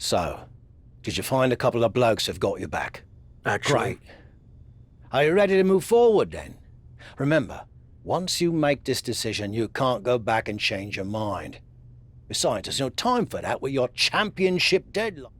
So, did you find a couple of blokes who've got your back? Actually, Great. Are you ready to move forward then? Remember, once you make this decision, you can't go back and change your mind. Besides, there's no time for that with your championship deadline.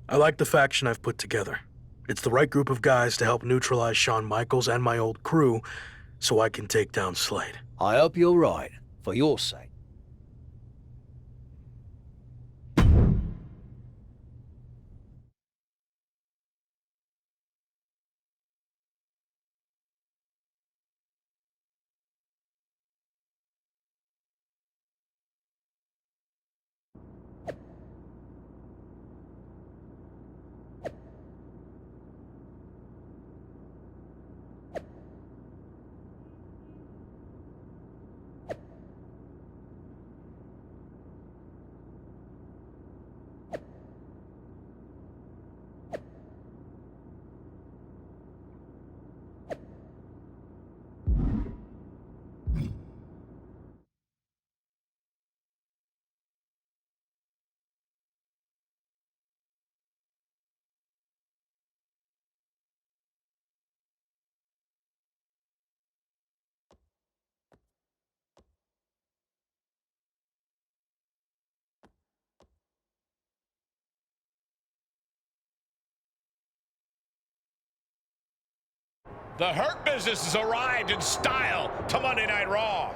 I like the faction I've put together. It's the right group of guys to help neutralize Shawn Michaels and my old crew, so I can take down Slade. I hope you're right, for your sake. The Hurt Business has arrived in style to Monday Night Raw.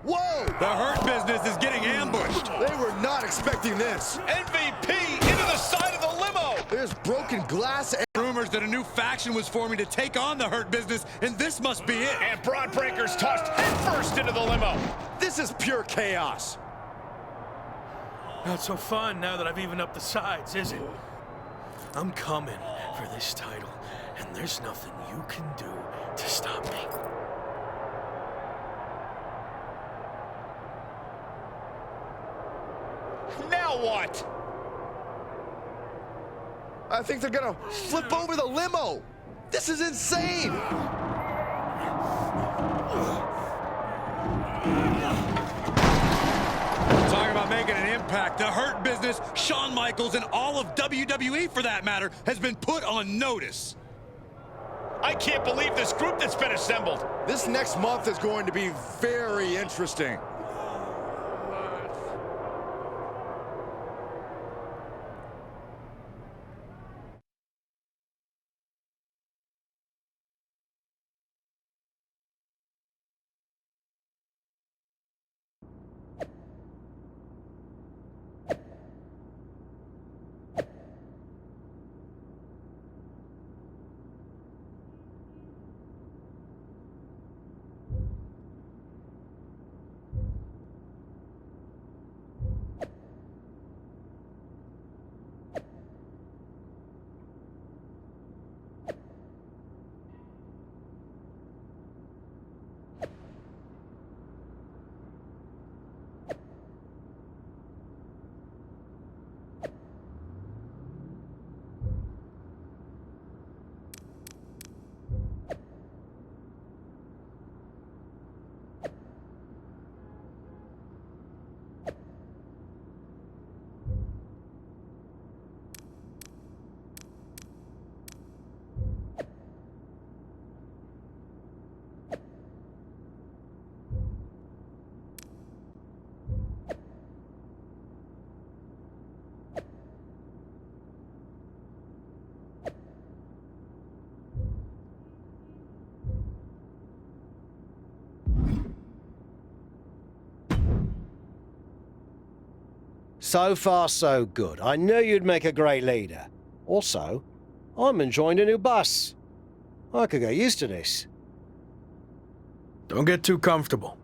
Whoa! The Hurt Business is getting ambushed. They were not expecting this. MVP into the side of the limo. There's broken glass and Rumors that a new faction was forming to take on the Hurt Business, and this must be it. And Braun Breaker's tossed headfirst into the limo. this is pure chaos. Not so fun now that I've evened up the sides, is it? I'm coming for this title, and there's nothing you can do to stop me. Now what? I think they're gonna flip over the limo. This is insane. Talking about making an impact, the Hurt Business, Shawn Michaels, and all of WWE, for that matter, has been put on notice. I can't believe this group that's been assembled. This next month is going to be very interesting. So far, so good. I knew you'd make a great leader. Also, I'm enjoying a new bus. I could get used to this. Don't get too comfortable.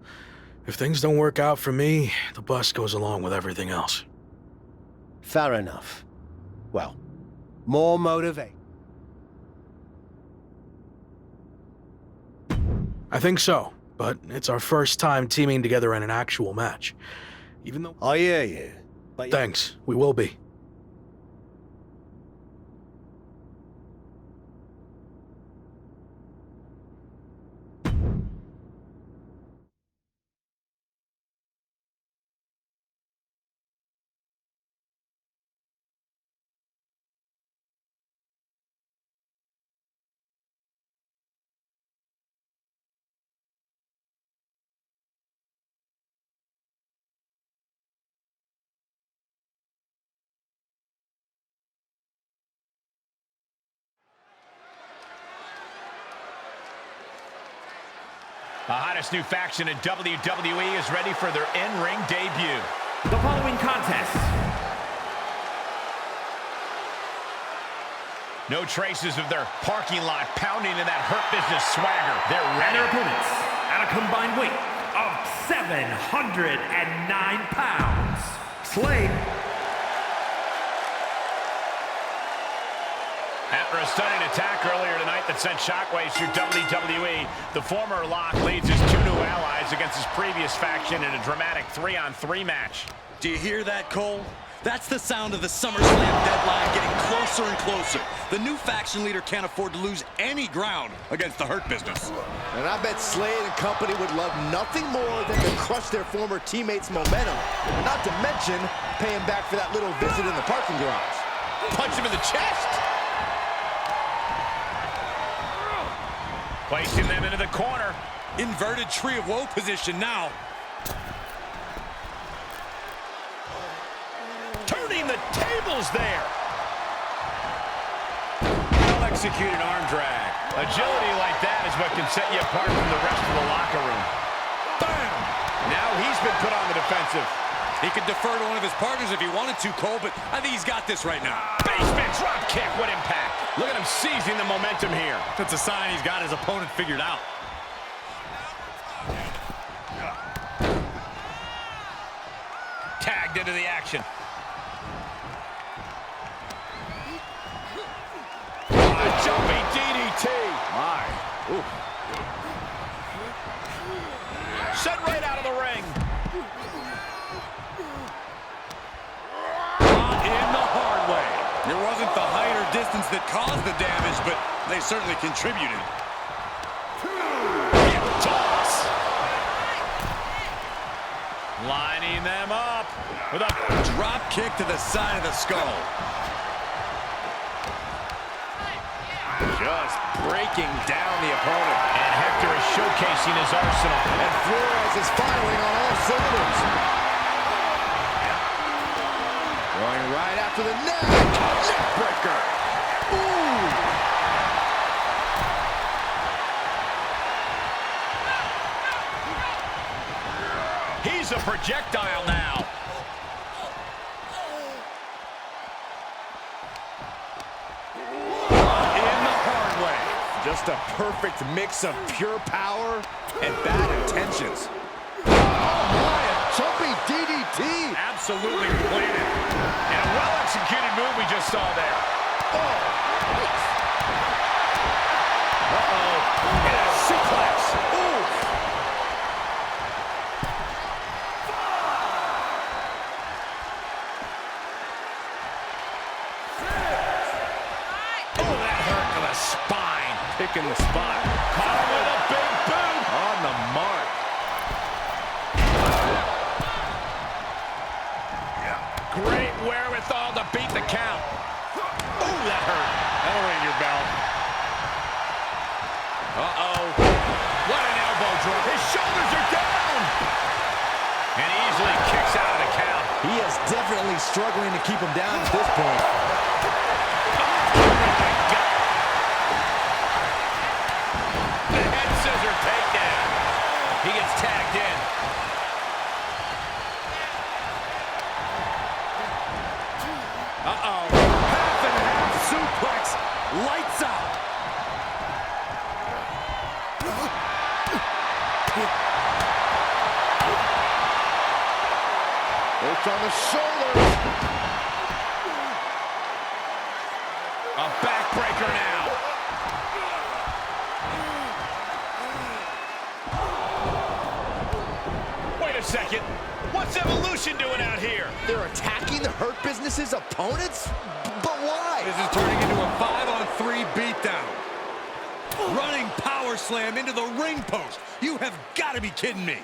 If things don't work out for me, the bus goes along with everything else. Fair enough. Well, more motivate. I think so, but it's our first time teaming together in an actual match. Even though... I hear you. But Thanks, we will be. The hottest new faction in WWE is ready for their in-ring debut. The following contest. No traces of their parking lot pounding in that Hurt Business swagger. They're And ready. their opponents at a combined weight of 709 pounds. Slade. After a stunning attack earlier tonight that sent shockwaves through WWE, the former Lock leads his two new allies against his previous faction in a dramatic 3-on-3 match. Do you hear that, Cole? That's the sound of the SummerSlam deadline getting closer and closer. The new faction leader can't afford to lose any ground against the Hurt Business. And I bet Slade and company would love nothing more than to crush their former teammates' momentum. Not to mention paying back for that little visit in the parking garage. Punch him in the chest. Placing them into the corner. Inverted tree of woe position now. Turning the tables there. Well-executed arm drag. Agility like that is what can set you apart from the rest of the locker room. Bam! Now he's been put on the defensive. He could defer to one of his partners if he wanted to, Cole, but I think he's got this right now. Basement drop kick, what impact. Look at him seizing the momentum here. That's a sign he's got his opponent figured out. Tagged into the action. A jumping DDT. My. Ooh. Sent right out of the ring. In the hard way. It wasn't the height or distance that caused the damage, but they certainly contributed. Toss. Lining them up with a Drop kick to the side of the skull. just breaking down the opponent. And Hector is showcasing his arsenal. And Flores is firing on all cylinders. Going right after the neck. Neckbreaker. Ooh. He's a projectile now. In the hard way. Just a perfect mix of pure power and bad intentions. Oh my, a jumping DDT. Absolutely planted. And a well-executed move we just saw there. Oh, nice. Uh-oh. And a suplex. Ooh. Oh, that hurt to the spine. Picking the spot. Caught him with a big boot. On the mark. Great wherewithal to beat the count. Oh, that hurt. That'll ring your bell. Uh-oh. What an elbow drop. His shoulders are down. And easily kicks out of the count. He is definitely struggling to keep him down at this point. The head scissor takedown. He gets tagged in. Uh-oh. Half and half suplex. Lights out. Both on the shoulders. A backbreaker now. Business's opponents? But why? This is turning into a 5-on-3 beatdown. Running power slam into the ring post. You have got to be kidding me.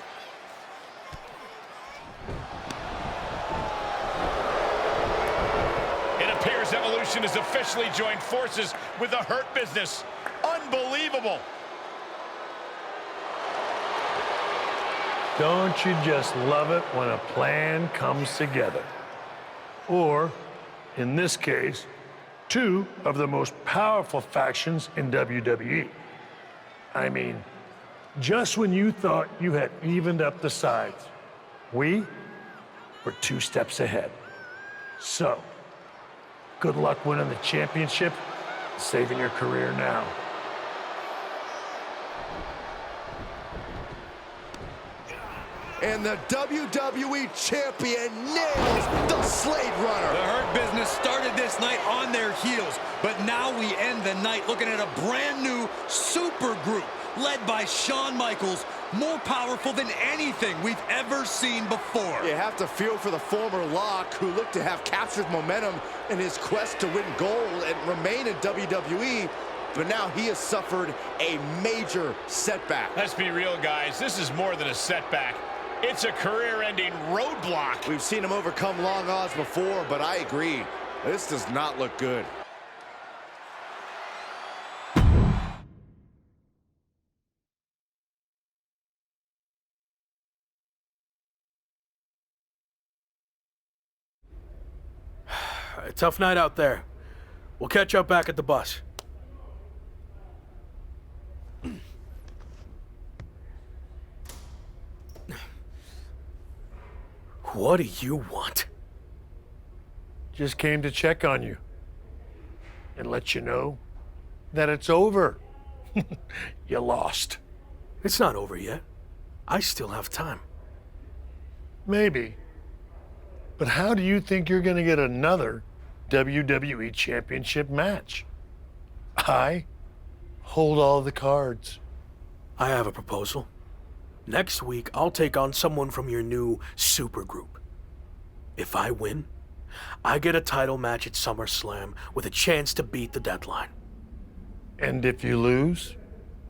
It appears Evolution has officially joined forces with the Hurt Business. Unbelievable. Don't you just love it when a plan comes together? Or, in this case, two of the most powerful factions in WWE. I mean, just when you thought you had evened up the sides, we were 2 steps ahead. So, good luck winning the championship, saving your career now. And the WWE Champion nails the Slade Runner. The Hurt Business started this night on their heels, but now we end the night looking at a brand new super group led by Shawn Michaels, more powerful than anything we've ever seen before. You have to feel for the former Lock, who looked to have captured momentum in his quest to win gold and remain in WWE, but now he has suffered a major setback. Let's be real, guys. This is more than a setback. It's a career-ending roadblock. We've seen him overcome long odds before, but I agree. This does not look good. Tough night out there. We'll catch up back at the bus. What do you want? Just came to check on you and let you know that it's over. You lost. It's not over yet. I still have time. Maybe. But how do you think you're going to get another WWE Championship match? I hold all the cards. I have a proposal. Next week, I'll take on someone from your new supergroup. If I win, I get a title match at SummerSlam with a chance to beat the deadline. And if you lose?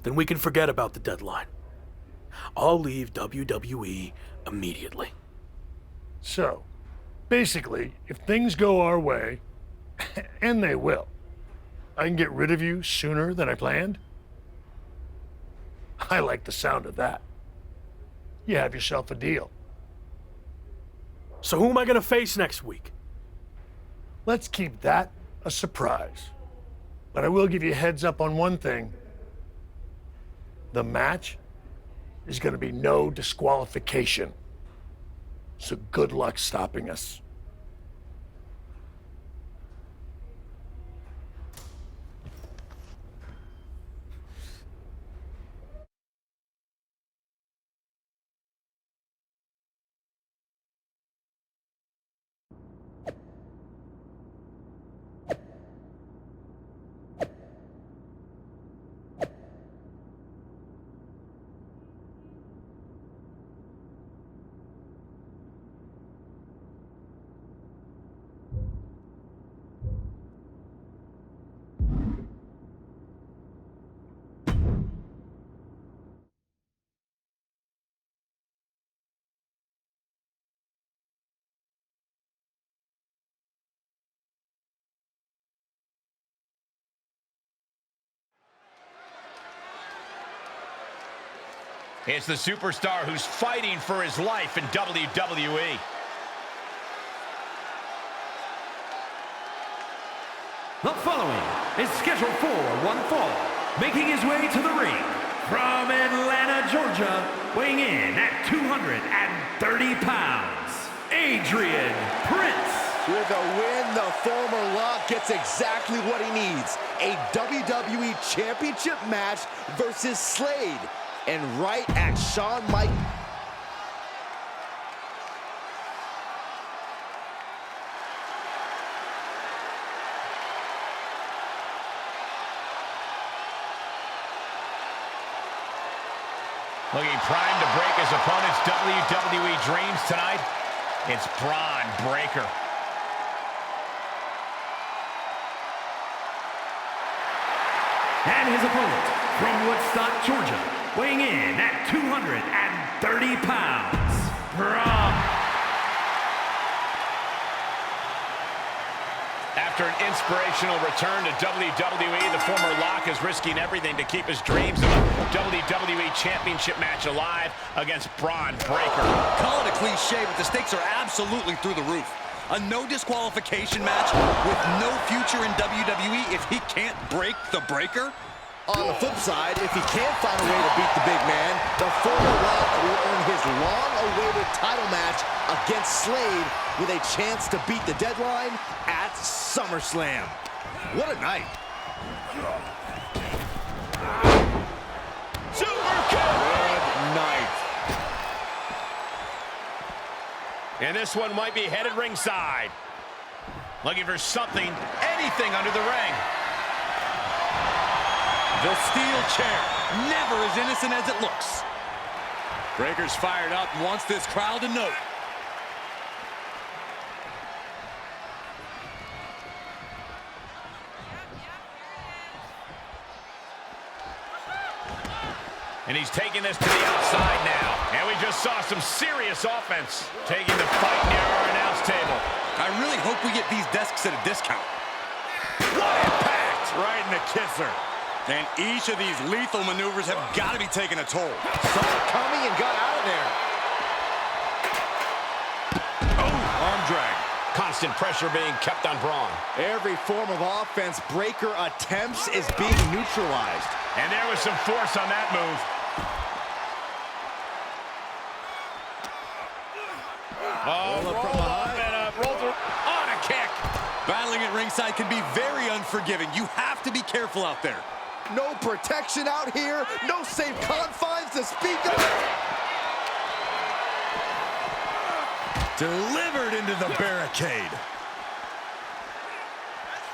Then we can forget about the deadline. I'll leave WWE immediately. So, basically, if things go our way, and they will, I can get rid of you sooner than I planned? I like the sound of that. You have yourself a deal. So who am I going to face next week? Let's keep that a surprise. But I will give you a heads up on one thing. The match is going to be no disqualification. So good luck stopping us. It's the superstar who's fighting for his life in WWE. The following is scheduled for one fall, making his way to the ring from Atlanta, Georgia, weighing in at 230 pounds, Adrian Prince. With a win, the former Lock gets exactly what he needs. A WWE Championship match versus Slade. And right at Shawn Michaels. Looking primed to break his opponent's WWE dreams tonight, it's Braun Breaker. And his opponent, from Woodstock, Georgia, weighing in at 230 pounds, After an inspirational return to WWE, the former Lock is risking everything to keep his dreams of a WWE Championship match alive against Braun Breaker. Call it a cliche, but the stakes are absolutely through the roof. A no disqualification match with no future in WWE if he can't break the Breaker? On the flip side, if he can't find a way to beat the big man, the former Rock will earn his long-awaited title match against Slade with a chance to beat the deadline at SummerSlam. What a night. Super kick! Good night. And this one might be headed ringside. Looking for something, anything under the ring. The steel chair, never as innocent as it looks. Breaker's fired up and wants this crowd to know. And he's taking this to the outside now. And we just saw some serious offense, taking the fight near our announce table. I really hope we get these desks at a discount. What impact! Right in the kisser. And each of these lethal maneuvers have got to be taking a toll. Saw it coming and got out of there. Oh, arm drag. Constant pressure being kept on Braun. Every form of offense Breaker attempts is being neutralized. And there was some force on that move. Oh, roll up and rolls on a kick. Battling at ringside can be very unforgiving. You have to be careful out there. No protection out here. No safe confines to speak of. Delivered into the barricade.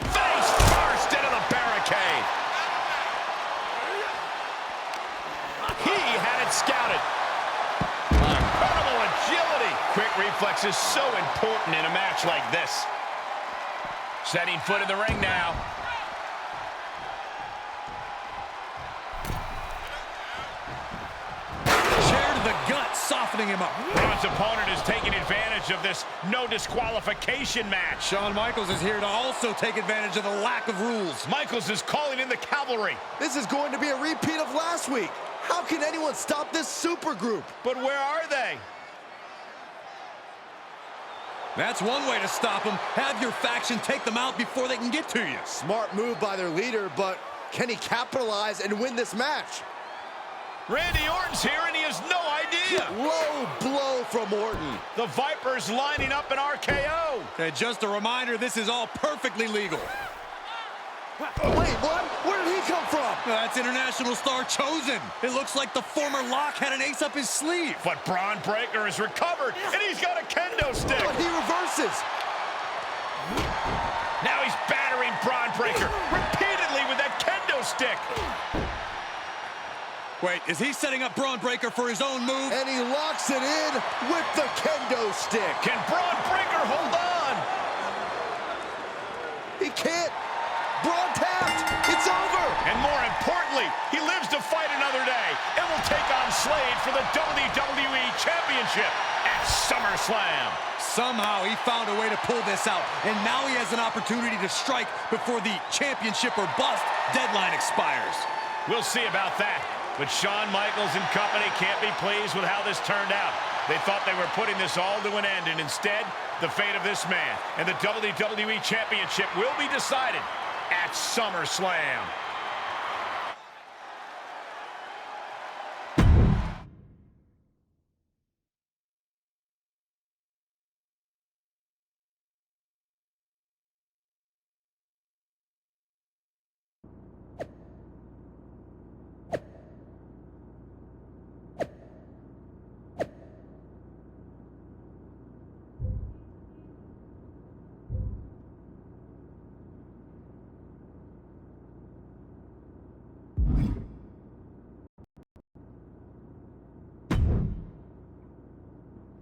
Face first into the barricade. He had it scouted. Incredible agility. Quick reflexes so important in a match like this. Setting foot in the ring now. Chair to the gut, softening him up. Braun's opponent is taking advantage of this no disqualification match. Shawn Michaels is here to also take advantage of the lack of rules. Michaels is calling in the cavalry. This is going to be a repeat of last week. How can anyone stop this super group? But where are they? That's one way to stop them. Have your faction take them out before they can get to you. Smart move by their leader, but can he capitalize and win this match? Randy Orton's here and he has no idea. Low blow from Orton. The Vipers lining up an RKO. And just a reminder, this is all perfectly legal. Wait, what? Where did he come from? That's international star Chosen. It looks like the former Lock had an ace up his sleeve. But Braun Breaker is recovered and he's got a kendo stick. But he reverses. Now he's battering Braun Breaker repeatedly with that kendo stick. Wait, is he setting up Braun Breaker for his own move? And he locks it in with the kendo stick. Can Braun Breaker hold on? He can't. Braun tapped. It's over. And more importantly, he lives to fight another day and will take on Slade for the WWE Championship at SummerSlam. Somehow he found a way to pull this out, and now he has an opportunity to strike before the championship or bust deadline expires. We'll see about that. But Shawn Michaels and company can't be pleased with how this turned out. They thought they were putting this all to an end, and instead, the fate of this man and the WWE Championship will be decided at SummerSlam.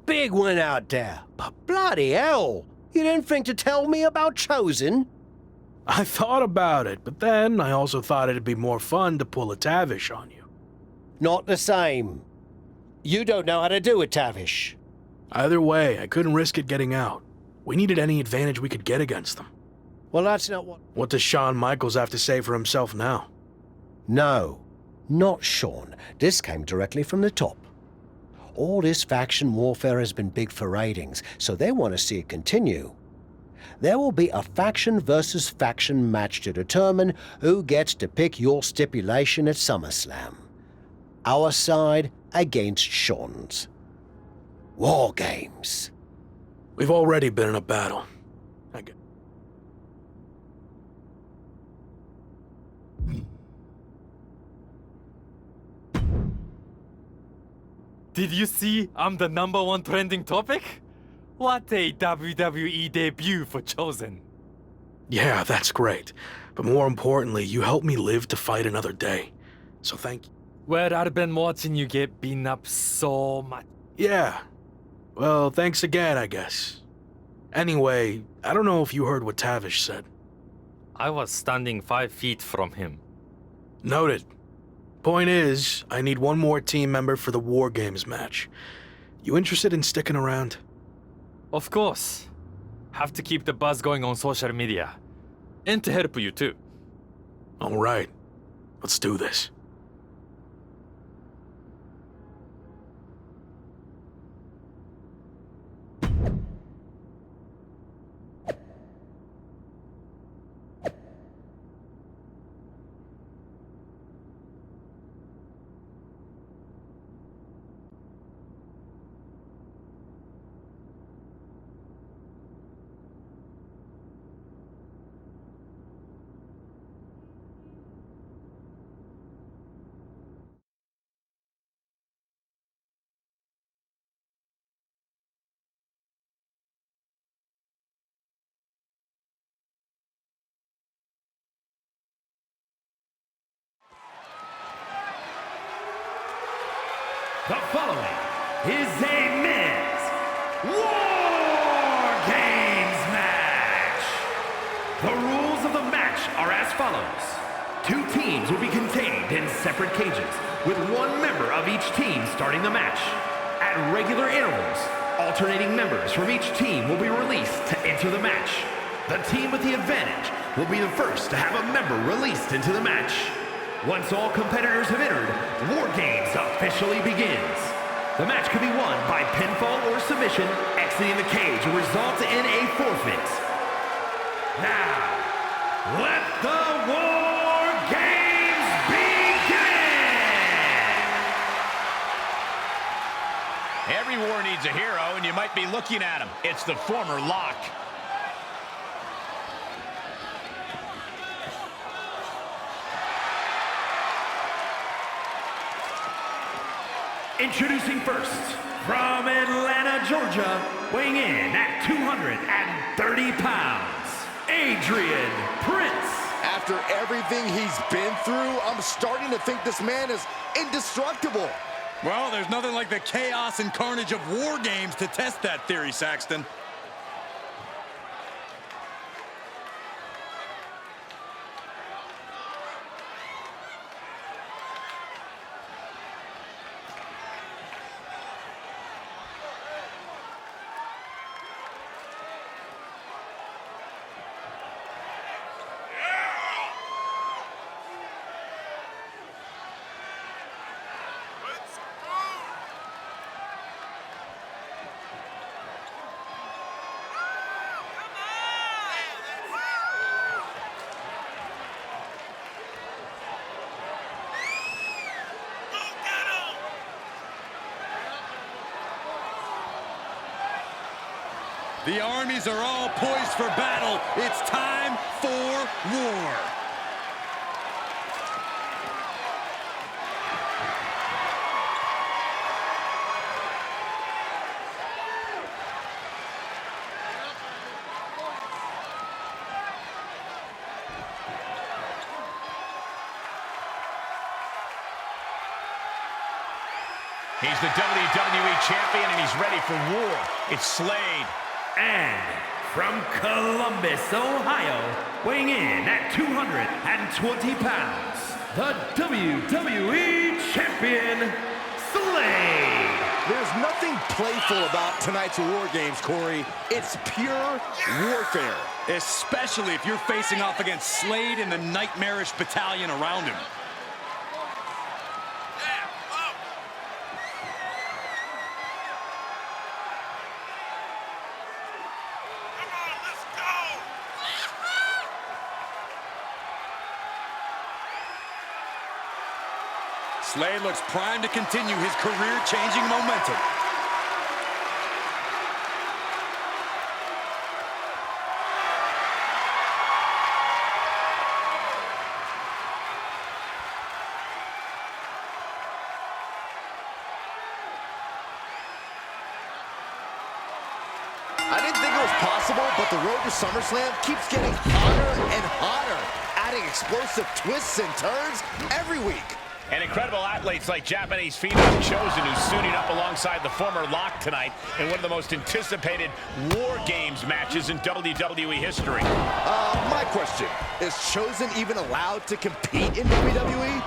Big one out there, but bloody hell, you didn't think to tell me about Chosen? I thought about it, but then I also thought it'd be more fun to pull a Tavish on you. Not the same. You don't know how to do it, Tavish. Either way, I couldn't risk it getting out. We needed any advantage we could get against them. Well, that's not what... What does Shawn Michaels have to say for himself now? No, not Shawn. This came directly from the top. All this faction warfare has been big for ratings, so they want to see it continue. There will be a faction versus faction match to determine who gets to pick your stipulation at SummerSlam. Our side against Shawn's. War Games. We've already been in a battle. Did you see I'm the #1 trending topic? What a WWE debut for Chosen. Yeah, that's great. But more importantly, you helped me live to fight another day. So thank you. Well, I've been watching you get beaten up so much. Yeah. Well, thanks again, I guess. Anyway, I don't know if you heard what Tavish said. I was standing 5 feet from him. Noted. Point is, I need one more team member for the War Games match. You interested in sticking around? Of course. Have to keep the buzz going on social media. And to help you too. All right. Let's do this. The following is a men's War Games match. The rules of the match are as follows. 2 teams will be contained in separate cages, with 1 member of each team starting the match. At regular intervals, alternating members from each team will be released to enter the match. The team with the advantage will be the first to have a member released into the match. Once all competitors have entered, War Games officially begins. The match can be won by pinfall or submission. Exiting the cage will result in a forfeit. Now, let the War Games begin! Every war needs a hero, and you might be looking at him. It's the former Lock. Introducing first, from Atlanta, Georgia, weighing in at 230 pounds, Adrian Prince. After everything he's been through, I'm starting to think this man is indestructible. Well, there's nothing like the chaos and carnage of War Games to test that theory, Saxton. The armies are all poised for battle. It's time for war. He's the WWE champion, and he's ready for war. It's Slade. And from Columbus, Ohio, weighing in at 220 pounds, the WWE Champion, Slade. There's nothing playful about tonight's War Games, Corey. It's pure warfare. Especially if you're facing off against Slade and the nightmarish battalion around him. Slade looks primed to continue his career-changing momentum. I didn't think it was possible, but the road to SummerSlam keeps getting hotter and hotter, adding explosive twists and turns every week. And incredible athletes like Japanese phenom Chosen, who's suiting up alongside the former Lock tonight in one of the most anticipated War Games matches in WWE history. My question, is Chosen even allowed to compete in WWE?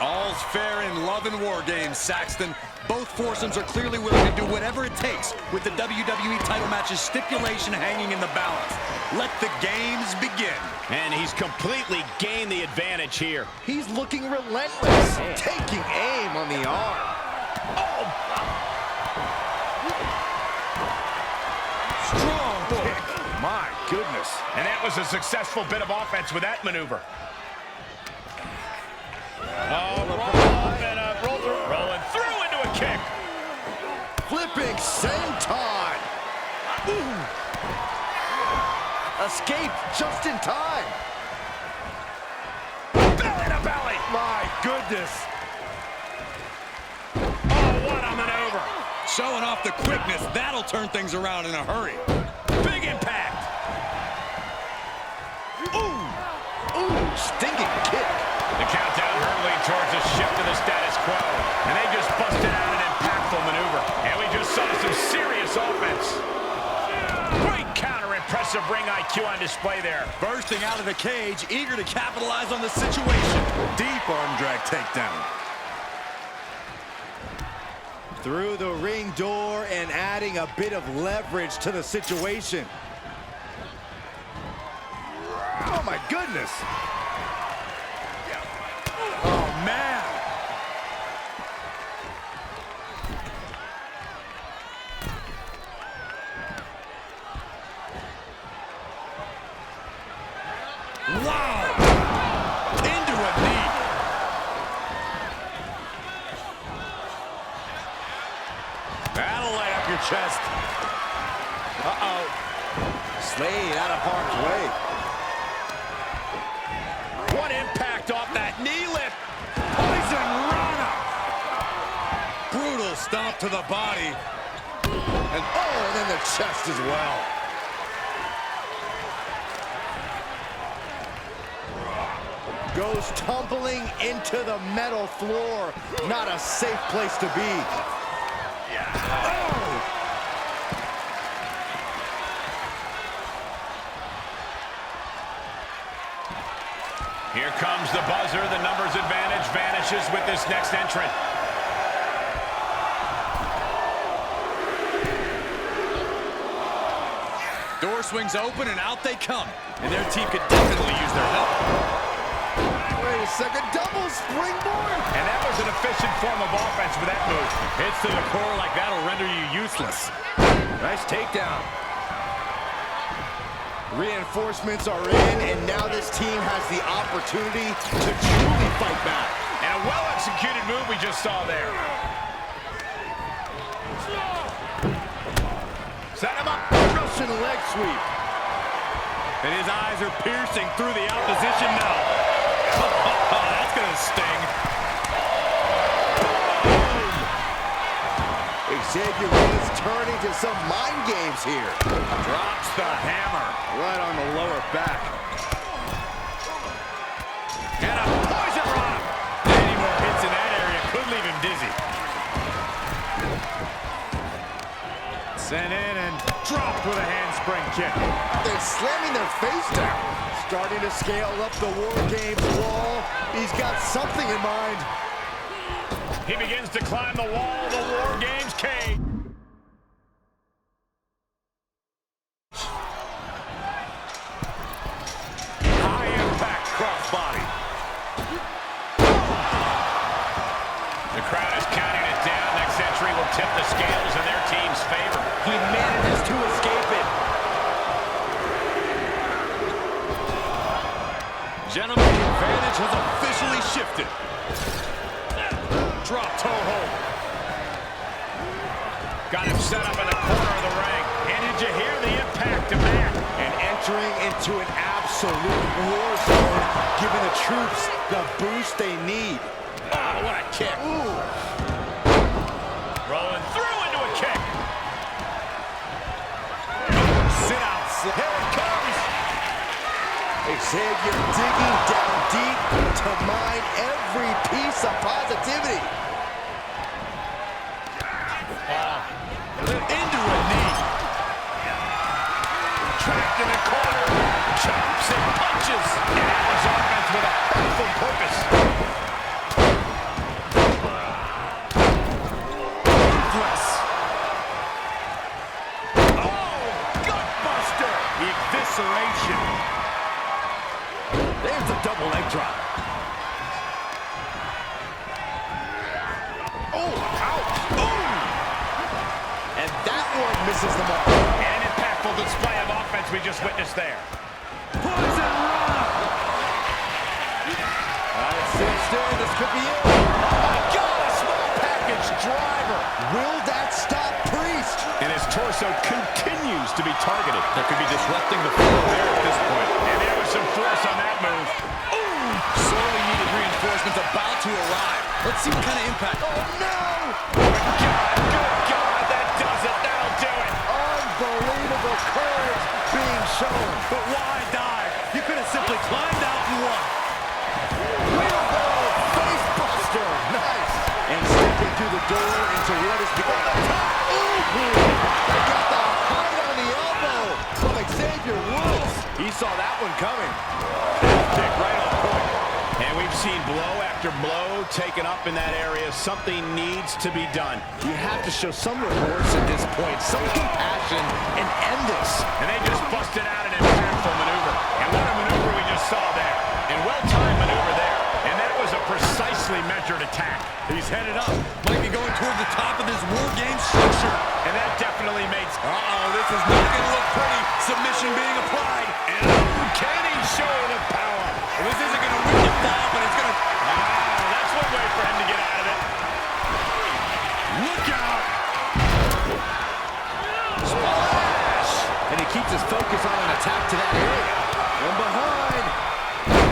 All's fair in love and War Games, Saxton. Both foursomes are clearly willing to do whatever it takes with the WWE title match's stipulation hanging in the balance. Let the games begin. And he's completely gained the advantage here. He's looking relentless, taking aim on the arm. Strong kick. My goodness. And that was a successful bit of offense with that maneuver. Rolling through into a kick. Flipping senton. Ooh. Escape just in time. Belly to belly. My goodness. Oh, what a maneuver. Showing off the quickness, that'll turn things around in a hurry. Big impact. Ooh, stinging kick. The countdown hurtling towards a shift to the status quo. And they just busted out an impactful maneuver. And we just saw some serious offense. Great counter, impressive ring IQ on display there. Bursting out of the cage, eager to capitalize on the situation. Deep arm drag takedown. Through the ring door and adding a bit of leverage to the situation. Oh my goodness. Oh man. Wow! Into a knee. That'll light up your chest. Uh-oh. Slade out of harm's way. What impact off that knee lift. Poison Rana. Brutal stomp to the body. And then the chest as well. Goes tumbling into the metal floor. Not a safe place to be. Oh! Here comes the buzzer. The numbers advantage vanishes with this next entrant. Door swings open and out they come. And their team could definitely use their help. Wait a second, double springboard! And that was an efficient form of offense with that move. Hits to the core like that'll render you useless. Nice takedown. Reinforcements are in, and now this team has the opportunity to truly fight back. And a well-executed move we just saw there. Set him up. Russian leg sweep. And his eyes are piercing through the opposition now. Oh, that's gonna sting. Xavier Woods turning to some mind games here. Drops the hammer. Right on the lower back. And a poison rock. Any more hits in that area could leave him dizzy. Sent in and dropped with a handspring. handspring kick. They're slamming their face down. Starting to scale up the War Games wall. He's got something in mind. He begins to climb the wall of the War Games cage. High impact crossbody. The crowd is counting it down. Next entry will tip the scales in their team's favor. He manages to escape it. Gentlemen, the advantage has officially shifted. Drop toe hold. Got him set up in the corner of the ring. And did you hear the impact of that? And entering into an absolute war zone, giving the troops the boost they need. Oh, what a kick. Ooh. Rolling through into a kick. Sit out. Here it comes. Xavier digging down deep to mine every piece of positivity. Into a knee. Trapped in the corner. Chops and punches. And Atlas offense with a hurtful purpose. Ruthless. Oh, gutbuster. Evisceration. There's a double leg drop. Oh, ouch. Boom. And that one misses the mark. An impactful display of offense we just witnessed there. Poison rana. Sit still. This could be it. Oh, my God. A small package driver. Will that stop Priest? And his torso continues to be targeted. That could be disrupting the flow there at this point. And there was some force on that move. Ooh. Sorely needed reinforcements about to arrive. Let's see what kind of impact. Oh, no. Good God, that does it. That'll do it. Unbelievable courage being shown. But why dive? You could have simply climbed out and won. Wheelbarrow face buster. Nice. And stepping through the door into what is becoming a top. Ooh. They got the height on the elbow from Xavier Woods. He saw that one coming. Kick right on point. And we've seen blow after blow taken up in that area. Something needs to be done. You have to show some remorse at this point, some compassion, and end this. And they just busted out an impactful maneuver. And what a maneuver we just saw there. And well-timed maneuver there. And that was a precisely measured attack. He's headed up. Might be going toward the top of this War Game structure. And that definitely makes... Uh-oh, this is not going to look pretty. Submission being applied. And oh, can he show the power? Well, this isn't going to win the fall, but it's going to... That's one way for him to get out of it. Look out! Splash! And he keeps his focus on an attack to that area. From behind.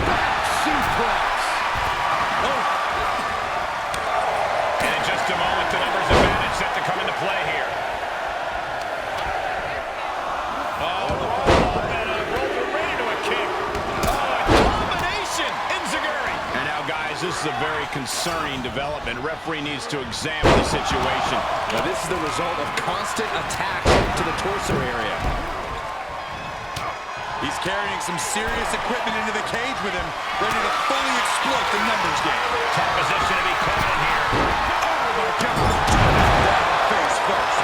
Back suplex. Oh. And in just a moment, the numbers advantage set to come into play here. Oh, and a rover right into a kick. Oh, a combination. Enziguri. And now, guys, this is a very concerning development. Referee needs to examine the situation. Now, this is the result of constant attacks to the torso area. He's carrying some serious equipment into the cage with him, ready to fully exploit the numbers game. Tough position to be caught in here. Oh, my God. Face first.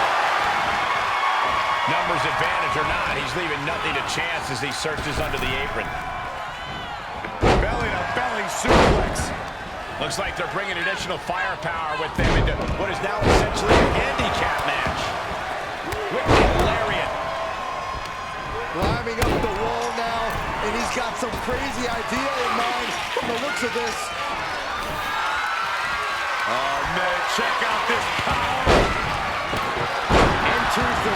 Numbers advantage or not, he's leaving nothing to chance as he searches under the apron. Belly-to-belly suplex. Looks like they're bringing additional firepower with them into what is now essentially a handicap match. With the lariat. Climbing up the wall now, and he's got some crazy idea in mind from the looks of this. Oh, man, check out this power. Enters the...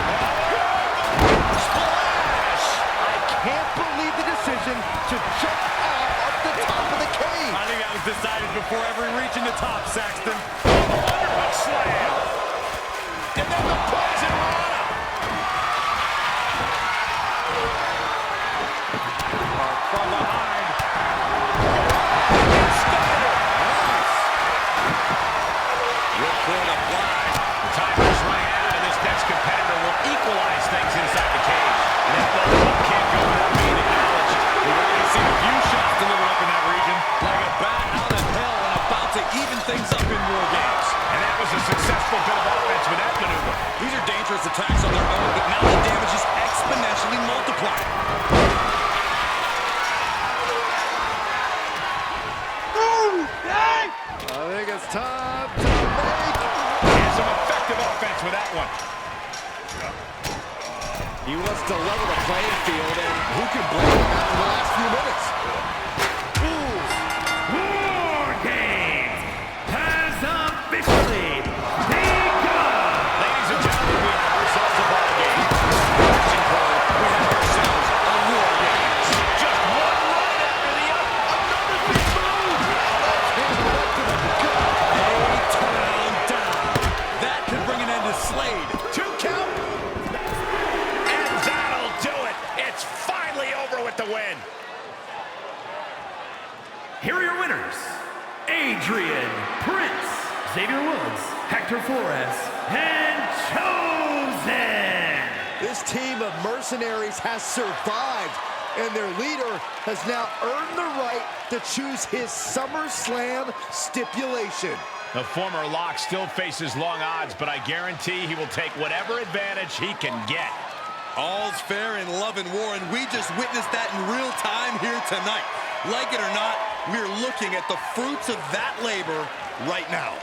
Splash! I can't believe the decision to jump out of the top of the cage. I think that was decided before ever reaching the top, Saxton. Underhook slam. And then the poison rana. From behind. Spider. Nice. Ripcord applied. The timer's running out, and this next competitor will equalize things inside the cage. time to make. And some effective offense with that one. He wants to level the playing field, and who can blame him after the last few minutes? War Games has officially begun! Ladies and gentlemen, we have ourselves a ball game. Watching crew, we have ourselves a war game. Just one right after the other. Another big move. Down. That could bring an end to Slade. 2 count. And that'll do it. It's finally over with the win. Here are your winners, Adrian Prince, Xavier Woods, Hector Flores, and Chosen! This team of mercenaries has survived, and their leader has now earned the right to choose his SummerSlam stipulation. The former Lock still faces long odds, but I guarantee he will take whatever advantage he can get. All's fair in love and war, and we just witnessed that in real time here tonight. Like it or not, we're looking at the fruits of that labor right now.